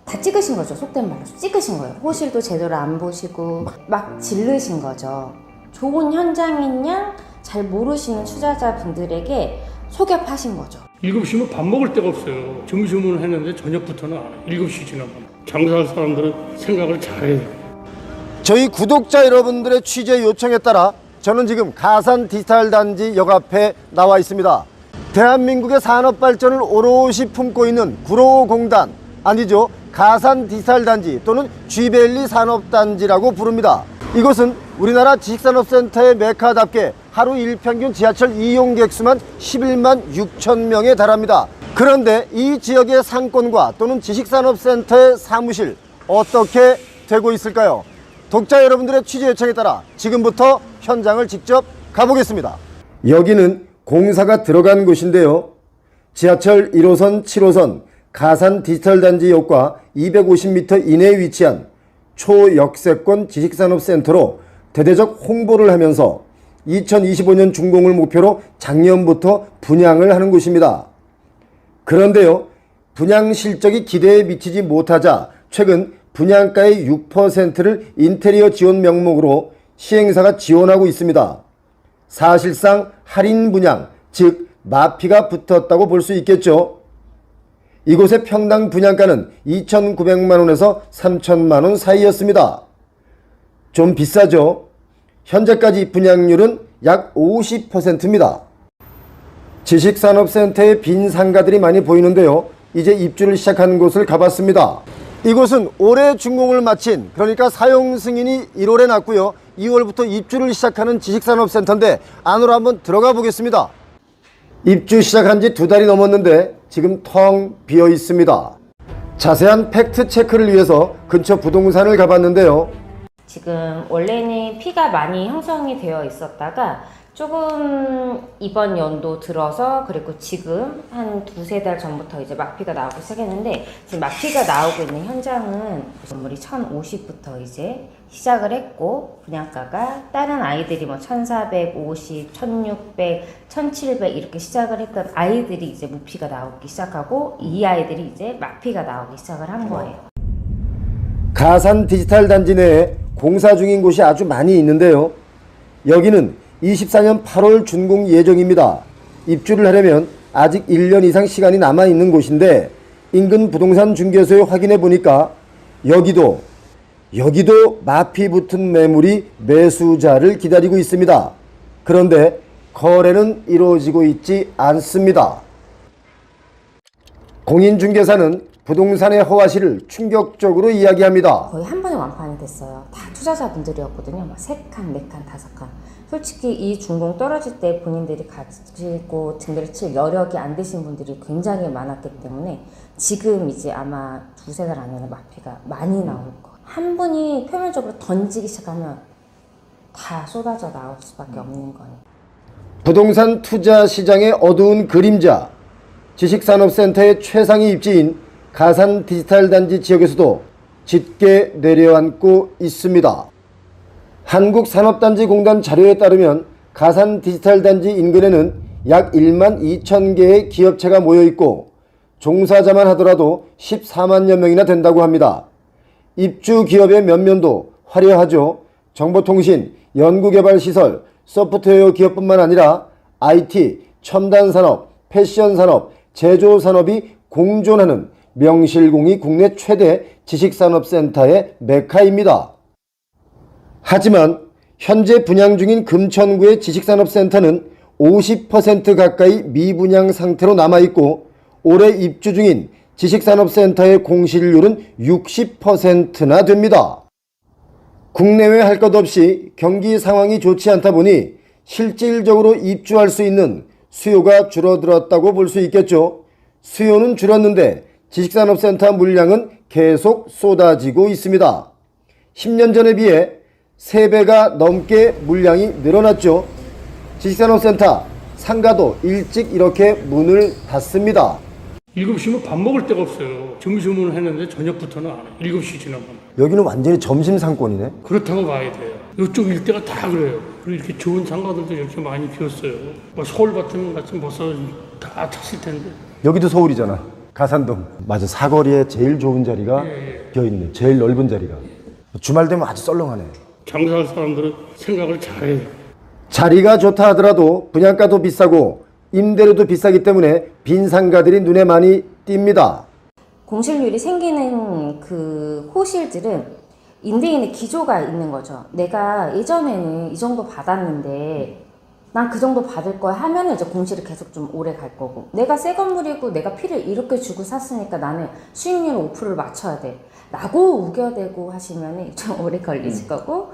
다 찍으신 거죠. 속된 말로 찍으신 거예요. 호실도 제대로 안 보시고 막 질르신 거죠. 좋은 현장인 양 잘 모르시는 투자자분들에게 속여파신 거죠. 7시면 밥 먹을 데가 없어요. 점심을 했는데 저녁부터는 안 해요. 7시 지나면. 장사할 사람들은 생각을 잘해야 돼요. 저희 구독자 여러분들의 취재 요청에 따라 저는 지금 가산 디지털 단지 역 앞에 나와 있습니다. 대한민국의 산업 발전을 오롯이 품고 있는 구로공단, 아니죠, 가산 디지털 단지 또는 G밸리 산업단지라고 부릅니다. 이곳은 우리나라 지식산업센터의 메카답게 하루 일평균 지하철 이용객 수만 11만 6천 명에 달합니다. 그런데 이 지역의 상권과 또는 지식산업센터의 사무실 어떻게 되고 있을까요? 독자 여러분들의 취재 요청에 따라 지금부터 현장을 직접 가보겠습니다. 여기는 공사가 들어간 곳인데요. 지하철 1호선, 7호선 가산 디지털 단지역과 250m 이내에 위치한 초역세권 지식산업센터로 대대적 홍보를 하면서 2025년 준공을 목표로 작년부터 분양을 하는 곳입니다. 그런데요, 분양 실적이 기대에 미치지 못하자 최근 분양가의 6%를 인테리어 지원 명목으로 시행사가 지원하고 있습니다. 사실상 할인 분양, 즉 마피가 붙었다고 볼 수 있겠죠. 이곳의 평당 분양가는 2,900만 원에서 3,000만 원 사이였습니다. 좀 비싸죠? 현재까지 분양률은 약 50%입니다. 지식산업센터의 빈 상가들이 많이 보이는데요. 이제 입주를 시작한 곳을 가봤습니다. 이곳은 올해 준공을 마친, 그러니까 사용 승인이 1월에 났고요. 2월부터 입주를 시작하는 지식산업센터인데 안으로 한번 들어가 보겠습니다. 입주 시작한 지 2달이 넘었는데 지금 텅 비어 있습니다. 자세한 팩트 체크를 위해서 근처 부동산을 가봤는데요. 지금 원래는 피가 많이 형성이 되어 있었다가 조금 이번 연도 들어서, 그리고 지금 한 2-3달 전부터 이제 막피가 나오기 시작했는데, 지금 막피가 나오고 있는 현장은 건물이 1,050부터 이제 시작을 했고, 분양가가 다른 아이들이 뭐 1,450, 1,600, 1,700 이렇게 시작을 했던 아이들이 이제 무피가 나오기 시작하고, 이 아이들이 이제 막피가 나오기 시작을 한 거예요. 가산 디지털 단지 내에 공사 중인 곳이 아주 많이 있는데요. 여기는 24년 8월 준공 예정입니다. 입주를 하려면 아직 1년 이상 시간이 남아있는 곳인데, 인근 부동산 중개소에 확인해 보니까 여기도 마피 붙은 매물이 매수자를 기다리고 있습니다. 그런데 거래는 이루어지고 있지 않습니다. 공인중개사는 부동산의 허가시를 충격적으로 이야기합니다. 거의 한 번에 완판이 됐어요. 다 투자자분들이었거든요. 막 3칸, 4칸, 5칸. 솔직히 이 준공 떨어질 때 본인들이 가지고 등기를 칠 여력이 안 되신 분들이 굉장히 많았기 때문에 지금 이제 아마 2-3달 안에는 마피가 많이 나올 거예요. 한 분이 표면적으로 던지기 시작하면 다 쏟아져 나올 수밖에 없는 거예요. 부동산 투자 시장의 어두운 그림자, 지식산업센터의 최상위 입지인 가산 디지털 단지 지역에서도 짙게 내려앉고 있습니다. 한국산업단지공단 자료에 따르면 가산 디지털 단지 인근에는 약 1만 2천 개의 기업체가 모여있고 종사자만 하더라도 14만여 명이나 된다고 합니다. 입주 기업의 면면도 화려하죠. 정보통신, 연구개발시설, 소프트웨어 기업뿐만 아니라 IT, 첨단산업, 패션산업, 제조산업이 공존하는 명실공히 국내 최대 지식산업센터의 메카입니다. 하지만 현재 분양 중인 금천구의 지식산업센터는 50% 가까이 미분양 상태로 남아있고, 올해 입주 중인 지식산업센터의 공실률은 60%나 됩니다. 국내외 할 것 없이 경기 상황이 좋지 않다 보니 실질적으로 입주할 수 있는 수요가 줄어들었다고 볼 수 있겠죠. 수요는 줄었는데 지식산업센터 물량은 계속 쏟아지고 있습니다. 10년 전에 비해 3배가 넘게 물량이 늘어났죠. 지식산업센터 상가도 일찍 이렇게 문을 닫습니다. 7시면 밥 먹을 데가 없어요. 점심을 했는데 저녁부터는 안 해요. 7시 지나면. 여기는 완전히 점심 상권이네. 그렇다고 봐야 돼요. 이쪽 일대가 다 그래요. 그리고 이렇게 좋은 상가들도 이렇게 많이 비었어요. 뭐 서울 같은 벌써 다 찼을 텐데. 여기도 서울이잖아. 가산동. 맞아, 사거리에 제일 좋은 자리가 비어있네. 제일 넓은 자리가. 주말 되면 아주 썰렁하네. 장사할 사람들은 생각을 잘해요. 자리가 좋다 하더라도 분양가도 비싸고 임대료도 비싸기 때문에 빈 상가들이 눈에 많이 띕니다. 공실률이 생기는 그 호실들은 임대인의 기조가 있는 거죠. 내가 예전에는 이 정도 받았는데 난 그 정도 받을 거야 하면은 이제 공실이 계속 좀 오래 갈 거고, 내가 새 건물이고 내가 피를 이렇게 주고 샀으니까 나는 수익률 5%를 맞춰야 돼 라고 우겨대고 하시면은 좀 오래 걸리실 거고,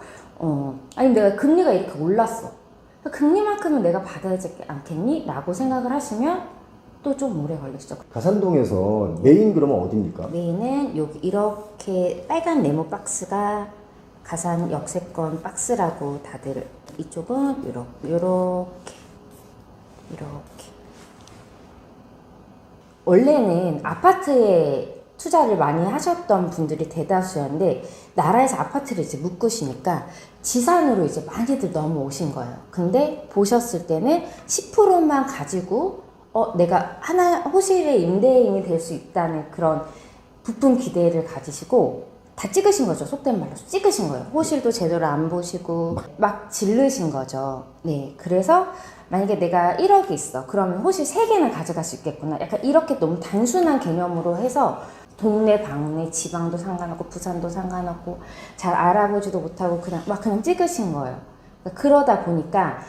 아니 내가 금리가 이렇게 올랐어, 금리만큼은 내가 받아야 되지 않겠니? 라고 생각을 하시면 또 좀 오래 걸리시죠. 가산동에서 메인 그러면 어디입니까? 메인은 여기 이렇게 빨간 네모 박스가 가산 역세권 박스라고 다들, 이쪽은 이렇게 원래는 아파트에 투자를 많이 하셨던 분들이 대다수였는데 나라에서 아파트를 이제 묶으시니까 지산으로 이제 많이들 넘어오신 거예요. 근데 보셨을 때는 10%만 가지고 내가 하나 호실의 임대인이 될 수 있다는 그런 부푼 기대를 가지시고 다 찍으신 거죠. 속된 말로 찍으신 거예요. 호실도 제대로 안 보시고 막 질르신 거죠. 네, 그래서 만약에 내가 1억이 있어, 그러면 호실 3개는 가져갈 수 있겠구나, 약간 이렇게 너무 단순한 개념으로 해서 동네 방네 지방도 상관없고 부산도 상관없고 잘 알아보지도 못하고 그냥 찍으신 거예요. 그러다 보니까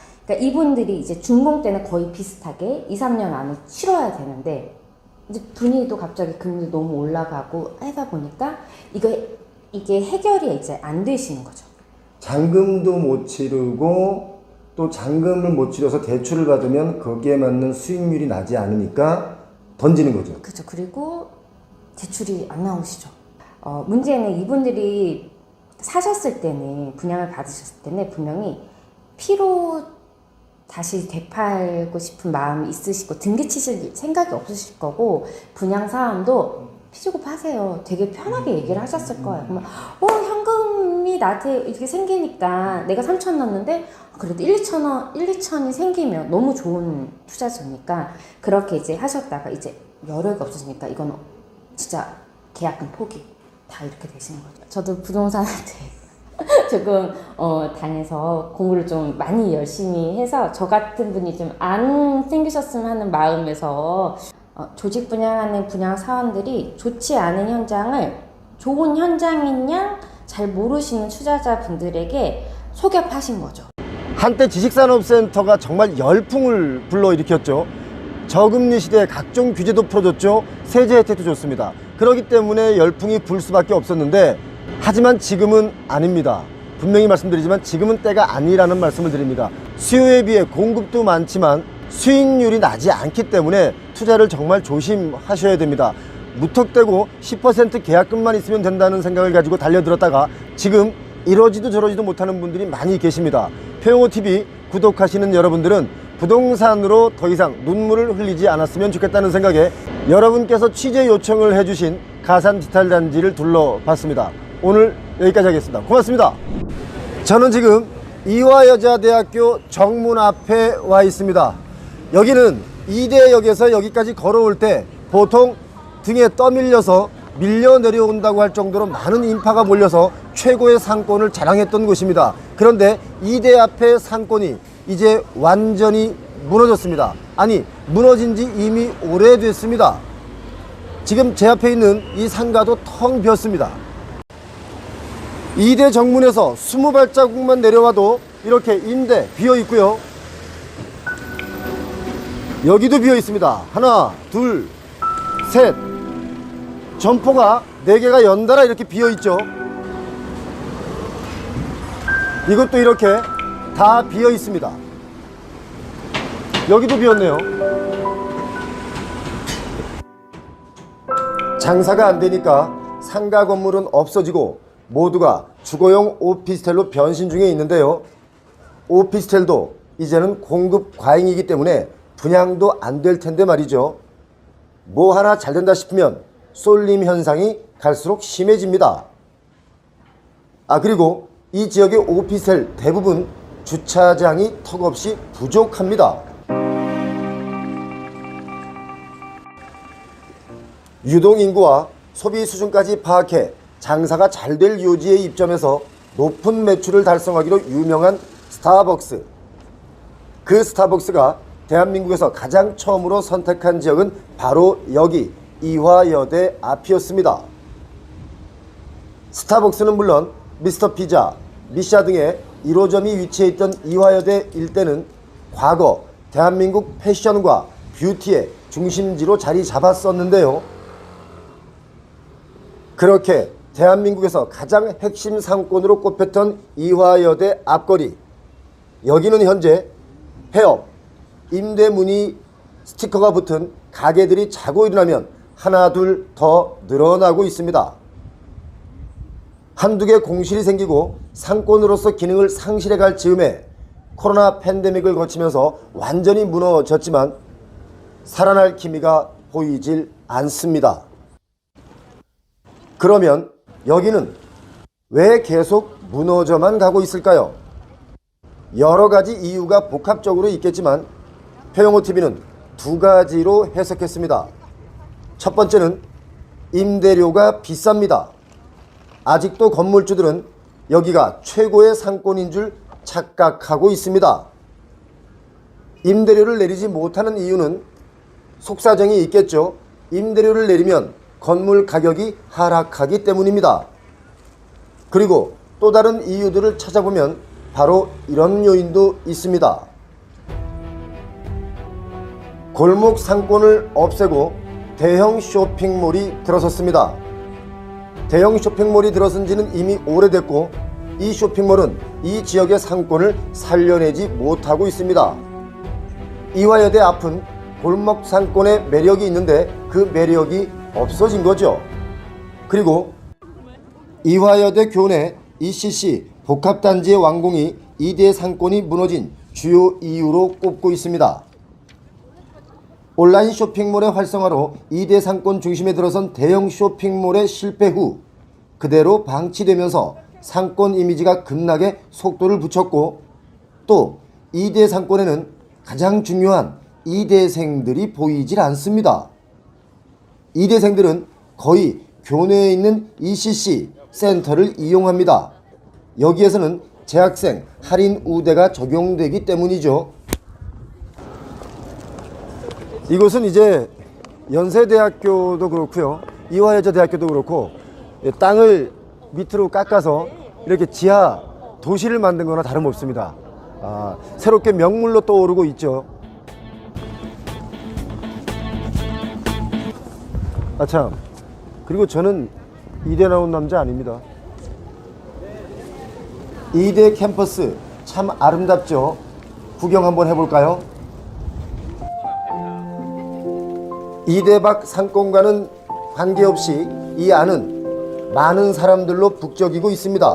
이분들이 이제 준공 때는 거의 비슷하게 2, 3년 안에 치러야 되는데 이제 분위기도 갑자기 금리 너무 올라가고 하다 보니까 이게 해결이 이제 안 되시는 거죠. 잔금도 못 치르고 또 잔금을 못 치러서 대출을 받으면 거기에 맞는 수익률이 나지 않으니까 던지는 거죠. 그렇죠. 그리고 대출이 안 나오시죠. 문제는 이분들이 사셨을 때는, 분양을 받으셨을 때는 분명히 피로 다시 되팔고 싶은 마음이 있으시고 등기 치실 생각이 없으실 거고, 분양 사람도 피주고 파세요 되게 편하게 얘기를 하셨을 거예요. 그러면 현금이 나한테 이렇게 생기니까 내가 3천 넣었는데 그래도 1, 2천이 생기면 너무 좋은 투자처니까 그렇게 이제 하셨다가 이제 여력이 없으시니까 이건 진짜 계약금 포기 다 이렇게 되시는 거죠. 저도 부동산한테 조금 당해서 공부를 좀 많이 열심히 해서 저 같은 분이 좀 안 생기셨으면 하는 마음에서 조직 분양하는 분양 사원들이 좋지 않은 현장을 좋은 현장인 양 잘 모르시는 투자자분들에게 속여 파신 거죠. 한때 지식산업센터가 정말 열풍을 불러일으켰죠. 저금리 시대에 각종 규제도 풀어줬죠. 세제 혜택도 줬습니다. 그렇기 때문에 열풍이 불 수밖에 없었는데, 하지만 지금은 아닙니다. 분명히 말씀드리지만 지금은 때가 아니라는 말씀을 드립니다. 수요에 비해 공급도 많지만 수익률이 나지 않기 때문에 투자를 정말 조심하셔야 됩니다. 무턱대고 10% 계약금만 있으면 된다는 생각을 가지고 달려들었다가 지금 이러지도 저러지도 못하는 분들이 많이 계십니다. 표영호TV 구독하시는 여러분들은 부동산으로 더 이상 눈물을 흘리지 않았으면 좋겠다는 생각에 여러분께서 취재 요청을 해주신 가산 디지털 단지를 둘러봤습니다. 오늘 여기까지 하겠습니다. 고맙습니다. 저는 지금 이화여자대학교 정문 앞에 와 있습니다. 여기는 이대역에서 여기까지 걸어올 때 보통 등에 떠밀려서 밀려 내려온다고 할 정도로 많은 인파가 몰려서 최고의 상권을 자랑했던 곳입니다. 그런데 이대 앞의 상권이 이제 완전히 무너졌습니다. 아니, 무너진 지 이미 오래됐습니다. 지금 제 앞에 있는 이 상가도 텅 비었습니다. 이대 정문에서 20발자국만 내려와도 이렇게 임대 비어 있고요. 여기도 비어 있습니다. 하나, 둘, 셋. 점포가 4개가 연달아 이렇게 비어 있죠. 이것도 이렇게 다 비어 있습니다. 여기도 비었네요. 장사가 안 되니까 상가 건물은 없어지고 모두가 주거용 오피스텔로 변신 중에 있는데요. 오피스텔도 이제는 공급 과잉이기 때문에 분양도 안 될 텐데 말이죠. 뭐 하나 잘 된다 싶으면 쏠림 현상이 갈수록 심해집니다. 그리고 이 지역의 오피스텔 대부분 주차장이 턱없이 부족합니다. 유동인구와 소비 수준까지 파악해 장사가 잘 될 요지에 입점해서 높은 매출을 달성하기로 유명한 스타벅스. 그 스타벅스가 대한민국에서 가장 처음으로 선택한 지역은 바로 여기 이화여대 앞이었습니다. 스타벅스는 물론 미스터 피자, 미샤 등의 1호점이 위치해 있던 이화여대 일대는 과거 대한민국 패션과 뷰티의 중심지로 자리 잡았었는데요. 그렇게 대한민국에서 가장 핵심 상권으로 꼽혔던 이화여대 앞거리, 여기는 현재 폐업, 임대 문의 스티커가 붙은 가게들이 자고 일어나면 하나 둘 더 늘어나고 있습니다. 한두 개 공실이 생기고 상권으로서 기능을 상실해갈 즈음에 코로나 팬데믹을 거치면서 완전히 무너졌지만 살아날 기미가 보이질 않습니다. 그러면 여기는 왜 계속 무너져만 가고 있을까요? 여러 가지 이유가 복합적으로 있겠지만 표영호TV는 두 가지로 해석했습니다. 첫 번째는 임대료가 비쌉니다. 아직도 건물주들은 여기가 최고의 상권인 줄 착각하고 있습니다. 임대료를 내리지 못하는 이유는 속사정이 있겠죠. 임대료를 내리면 건물 가격이 하락하기 때문입니다. 그리고 또 다른 이유들을 찾아보면 바로 이런 요인도 있습니다. 골목 상권을 없애고 대형 쇼핑몰이 들어섰습니다. 대형 쇼핑몰이 들어선 지는 이미 오래됐고 이 쇼핑몰은 이 지역의 상권을 살려내지 못하고 있습니다. 이화여대 앞은 골목 상권의 매력이 있는데 그 매력이 없어진 거죠. 그리고 이화여대 교내 ECC 복합단지의 완공이 이대 상권이 무너진 주요 이유로 꼽고 있습니다. 온라인 쇼핑몰의 활성화로 이대 상권 중심에 들어선 대형 쇼핑몰의 실패 후 그대로 방치되면서 상권 이미지가 급락에 속도를 붙였고 또 이대 상권에는 가장 중요한 이대생들이 보이질 않습니다. 이대생들은 거의 교내에 있는 ECC 센터를 이용합니다. 여기에서는 재학생 할인 우대가 적용되기 때문이죠. 이곳은 이제 연세대학교도 그렇고요, 이화여자대학교도 그렇고 땅을 밑으로 깎아서 이렇게 지하 도시를 만든 거나 다름없습니다. 새롭게 명물로 떠오르고 있죠. 참, 그리고 저는 이대 나온 남자 아닙니다. 이대 캠퍼스 참 아름답죠. 구경 한번 해볼까요? 이대 밖 상권과는 관계없이 이 안은 많은 사람들로 북적이고 있습니다.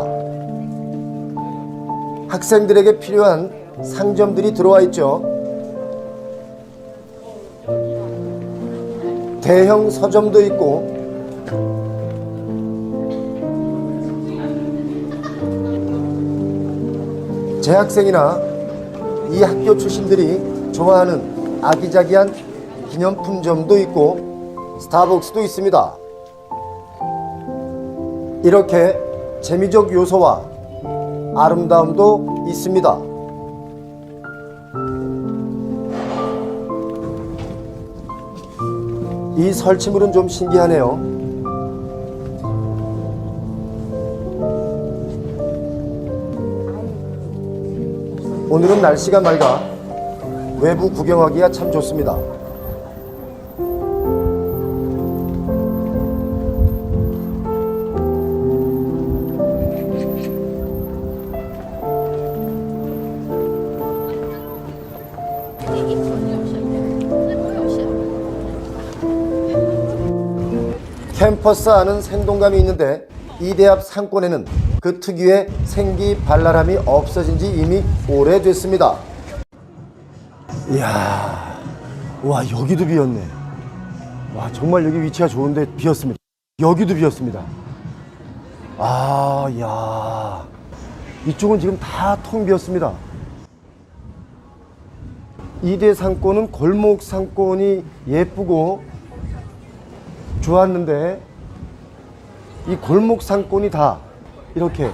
학생들에게 필요한 상점들이 들어와 있죠. 대형 서점도 있고 재학생이나 이 학교 출신들이 좋아하는 아기자기한 기념품점도 있고 스타벅스도 있습니다. 이렇게 재미적 요소와 아름다움도 있습니다. 이 설치물은 좀 신기하네요. 오늘은 날씨가 맑아 외부 구경하기가 참 좋습니다. 캠퍼스 안은 생동감이 있는데 이대 앞 상권에는 그 특유의 생기발랄함이 없어진 지 이미 오래됐습니다. 이야, 와, 여기도 비었네. 와, 정말 여기 위치가 좋은데 비었습니다. 여기도 비었습니다. 야, 이쪽은 지금 다 텅 비었습니다. 이대 상권은 골목 상권이 예쁘고 좋았는데 이 골목 상권이 다 이렇게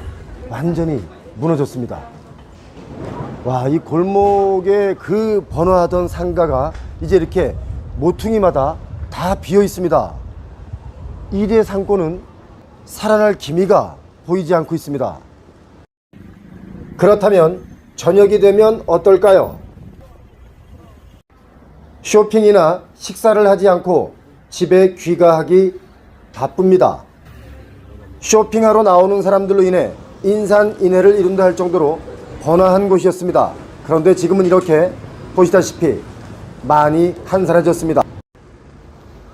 완전히 무너졌습니다. 와, 이 골목에 그 번화하던 상가가 이제 이렇게 모퉁이마다 다 비어 있습니다. 이대 상권은 살아날 기미가 보이지 않고 있습니다. 그렇다면 저녁이 되면 어떨까요? 쇼핑이나 식사를 하지 않고 집에 귀가하기 바쁩니다. 쇼핑하러 나오는 사람들로 인해 인산인해를 이룬다 할 정도로 번화한 곳이었습니다. 그런데 지금은 이렇게 보시다시피 많이 한산해졌습니다.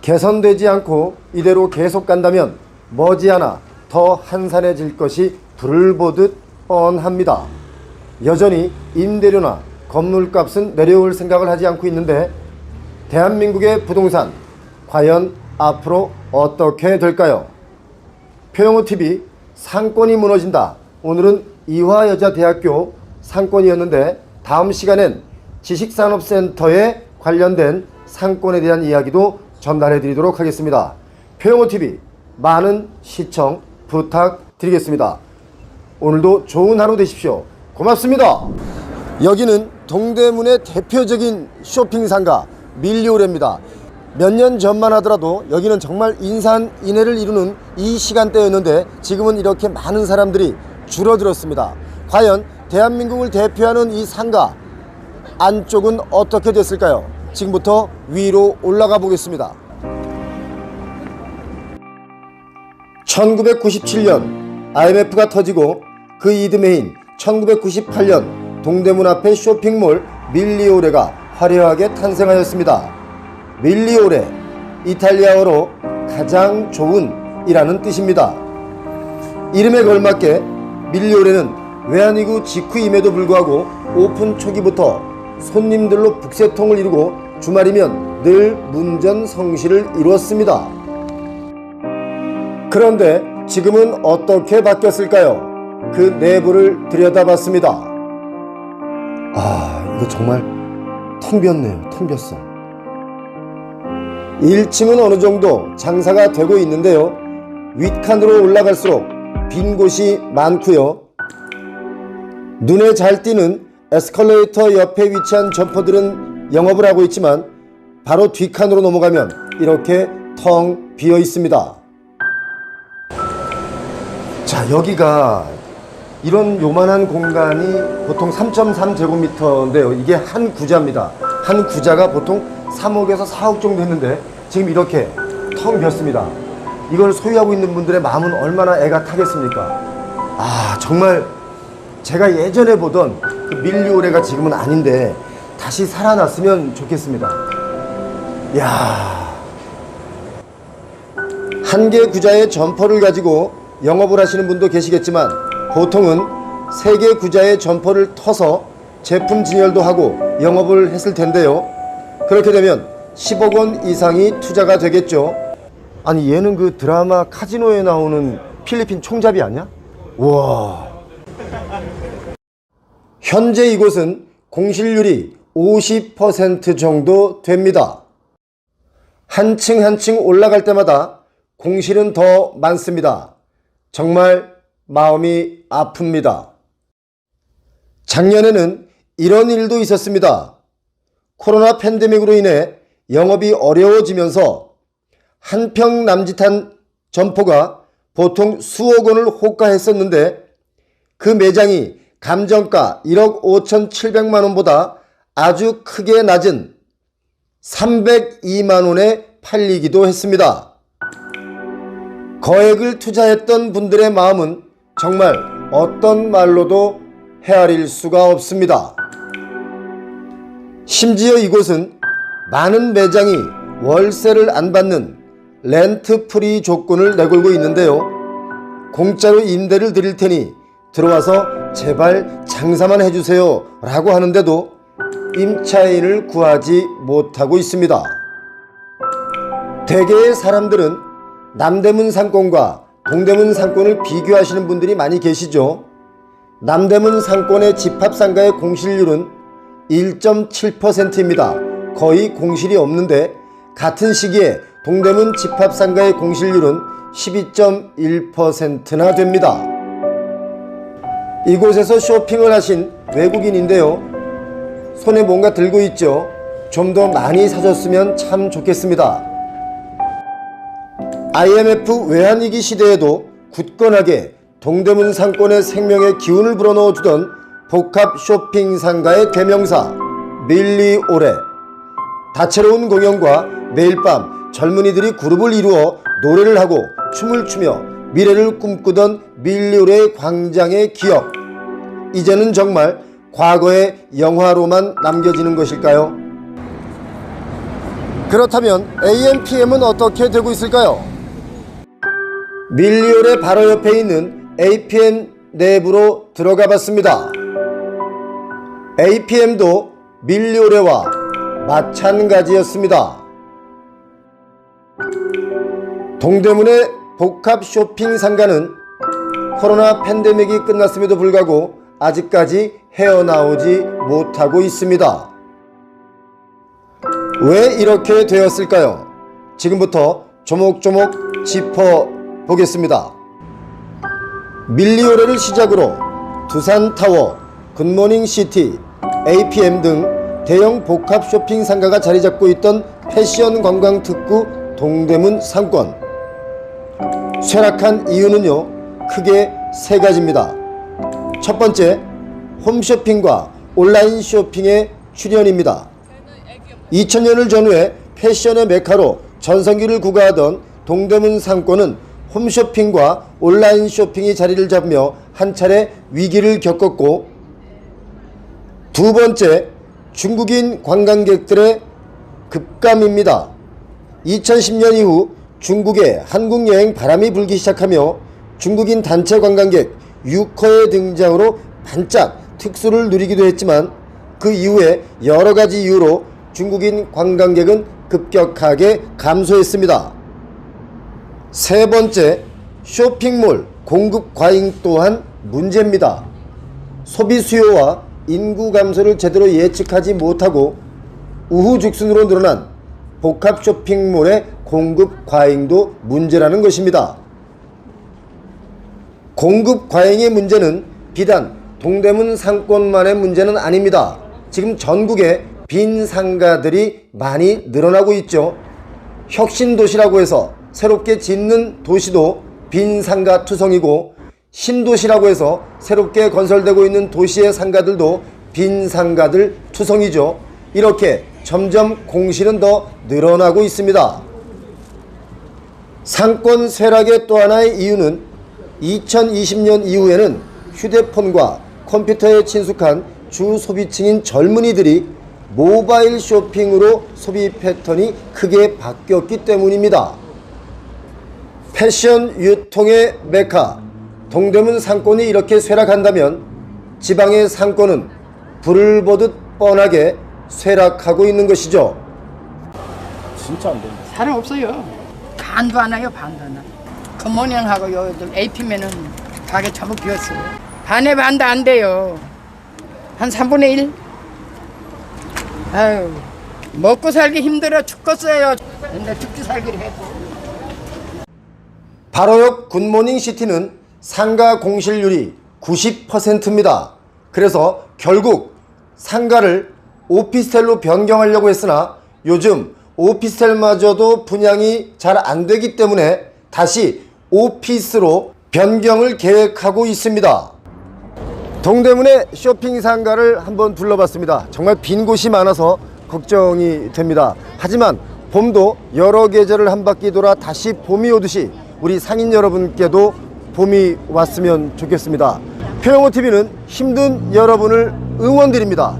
개선되지 않고 이대로 계속 간다면 머지않아 더 한산해질 것이 불을 보듯 뻔합니다. 여전히 임대료나 건물값은 내려올 생각을 하지 않고 있는데 대한민국의 부동산 과연 앞으로 어떻게 될까요? 표영호TV 상권이 무너진다. 오늘은 이화여자대학교 상권이었는데 다음 시간엔 지식산업센터에 관련된 상권에 대한 이야기도 전달해 드리도록 하겠습니다. 표영호TV 많은 시청 부탁드리겠습니다. 오늘도 좋은 하루 되십시오. 고맙습니다. 여기는 동대문의 대표적인 쇼핑상가 밀리오레입니다. 몇 년 전만 하더라도 여기는 정말 인산인해를 이루는 이 시간대였는데 지금은 이렇게 많은 사람들이 줄어들었습니다. 과연 대한민국을 대표하는 이 상가 안쪽은 어떻게 됐을까요? 지금부터 위로 올라가 보겠습니다. 1997년 IMF가 터지고 그 이듬해인 1998년 동대문 앞의 쇼핑몰 밀리오레가 화려하게 탄생하였습니다. 밀리오레, 이탈리아어로 가장 좋은 이라는 뜻입니다. 이름에 걸맞게 밀리오레는 외환위기 직후임에도 불구하고 오픈 초기부터 손님들로 북새통을 이루고 주말이면 늘 문전성시를 이루었습니다. 그런데 지금은 어떻게 바뀌었을까요? 그 내부를 들여다봤습니다. 이거 정말 텅 비었네요. 텅 비었어. 1층은 어느 정도 장사가 되고 있는데요. 윗칸으로 올라갈수록 빈 곳이 많고요. 눈에 잘 띄는 에스컬레이터 옆에 위치한 점포들은 영업을 하고 있지만 바로 뒷칸으로 넘어가면 이렇게 텅 비어 있습니다. 자, 여기가 이런 요만한 공간이 보통 3.3제곱미터인데요. 이게 한 구자입니다. 한 구자가 보통 3억에서 4억 정도 했는데 지금 이렇게 텅 비었습니다. 이걸 소유하고 있는 분들의 마음은 얼마나 애가 타겠습니까? 정말 제가 예전에 보던 그 밀리오레가 지금은 아닌데 다시 살아났으면 좋겠습니다. 한 개 구자의 점포를 가지고 영업을 하시는 분도 계시겠지만 보통은 3개 구자의 점포를 터서 제품 진열도 하고 영업을 했을 텐데요. 그렇게 되면 10억 원 이상이 투자가 되겠죠. 아니, 얘는 그 드라마 카지노에 나오는 필리핀 총잡이 아니야? 우와. 현재 이곳은 공실률이 50% 정도 됩니다. 한 층 한 층 올라갈 때마다 공실은 더 많습니다. 정말 마음이 아픕니다. 작년에는 이런 일도 있었습니다. 코로나 팬데믹으로 인해 영업이 어려워지면서 한 평 남짓한 점포가 보통 수억 원을 호가했었는데 그 매장이 감정가 1억 5,700만 원보다 아주 크게 낮은 302만 원에 팔리기도 했습니다. 거액을 투자했던 분들의 마음은 정말 어떤 말로도 헤아릴 수가 없습니다. 심지어 이곳은 많은 매장이 월세를 안 받는 렌트 프리 조건을 내걸고 있는데요. 공짜로 임대를 드릴 테니 들어와서 제발 장사만 해주세요 라고 하는데도 임차인을 구하지 못하고 있습니다. 대개의 사람들은 남대문 상권과 동대문 상권을 비교하시는 분들이 많이 계시죠. 남대문 상권의 집합상가의 공실률은 1.7%입니다. 거의 공실이 없는데 같은 시기에 동대문 집합상가의 공실률은 12.1%나 됩니다. 이곳에서 쇼핑을 하신 외국인인데요. 손에 뭔가 들고 있죠. 좀 더 많이 사줬으면 참 좋겠습니다. IMF 외환위기 시대에도 굳건하게 동대문 상권의 생명의 기운을 불어넣어주던 복합 쇼핑 상가의 대명사 밀리오레. 다채로운 공연과 매일 밤 젊은이들이 그룹을 이루어 노래를 하고 춤을 추며 미래를 꿈꾸던 밀리오레 광장의 기억. 이제는 정말 과거의 영화로만 남겨지는 것일까요? 그렇다면 AMPM은 어떻게 되고 있을까요? 밀리오레 바로 옆에 있는 APM 내부로 들어가 봤습니다. APM도 밀리오레와 마찬가지였습니다. 동대문의 복합 쇼핑 상가는 코로나 팬데믹이 끝났음에도 불구하고 아직까지 헤어나오지 못하고 있습니다. 왜 이렇게 되었을까요? 지금부터 조목조목 짚어보겠습니다. 밀리오레를 시작으로 두산타워, 굿모닝시티, APM 등 대형 복합 쇼핑 상가가 자리잡고 있던 패션 관광 특구 동대문 상권. 쇠락한 이유는요, 크게 세 가지입니다. 첫 번째, 홈쇼핑과 온라인 쇼핑의 출현입니다. 2000년을 전후해 패션의 메카로 전성기를 구가하던 동대문 상권은 홈쇼핑과 온라인 쇼핑이 자리를 잡으며 한 차례 위기를 겪었고, 두 번째, 중국인 관광객들의 급감입니다. 2010년 이후 중국에 한국 여행 바람이 불기 시작하며 중국인 단체 관광객 유커의 등장으로 반짝 특수를 누리기도 했지만 그 이후에 여러 가지 이유로 중국인 관광객은 급격하게 감소했습니다. 세 번째, 쇼핑몰 공급 과잉 또한 문제입니다. 소비 수요와 인구 감소를 제대로 예측하지 못하고 우후죽순으로 늘어난 복합 쇼핑몰의 공급 과잉도 문제라는 것입니다. 공급 과잉의 문제는 비단 동대문 상권만의 문제는 아닙니다. 지금 전국에 빈 상가들이 많이 늘어나고 있죠. 혁신도시라고 해서 새롭게 짓는 도시도 빈 상가 투성이고, 신도시라고 해서 새롭게 건설되고 있는 도시의 상가들도 빈 상가들 투성이죠. 이렇게 점점 공실은 더 늘어나고 있습니다. 상권 쇠락의 또 하나의 이유는 2020년 이후에는 휴대폰과 컴퓨터에 친숙한 주 소비층인 젊은이들이 모바일 쇼핑으로 소비 패턴이 크게 바뀌었기 때문입니다. 패션 유통의 메카 동대문 상권이 이렇게 쇠락한다면 지방의 상권은 불을 보듯 뻔하게 쇠락하고 있는 것이죠. 진짜 안 된다. 사람 없어요. 반도 안 와요, 반도 안 와. 굿모닝하고 여기들 AP면은 가게 전부 비었어요. 반에 반도 안 돼요. 한 3분의 1? 아유, 먹고 살기 힘들어 죽겠어요. 근데 죽기 살기를 해도. 바로 옆 굿모닝시티는 상가 공실률이 90%입니다. 그래서 결국 상가를 오피스텔로 변경하려고 했으나 요즘 오피스텔마저도 분양이 잘 안 되기 때문에 다시 오피스로 변경을 계획하고 있습니다. 동대문의 쇼핑 상가를 한번 둘러봤습니다. 정말 빈 곳이 많아서 걱정이 됩니다. 하지만 봄도 여러 계절을 한 바퀴 돌아 다시 봄이 오듯이 우리 상인 여러분께도 봄이 왔으면 좋겠습니다. 표영호TV는 힘든 여러분을 응원드립니다.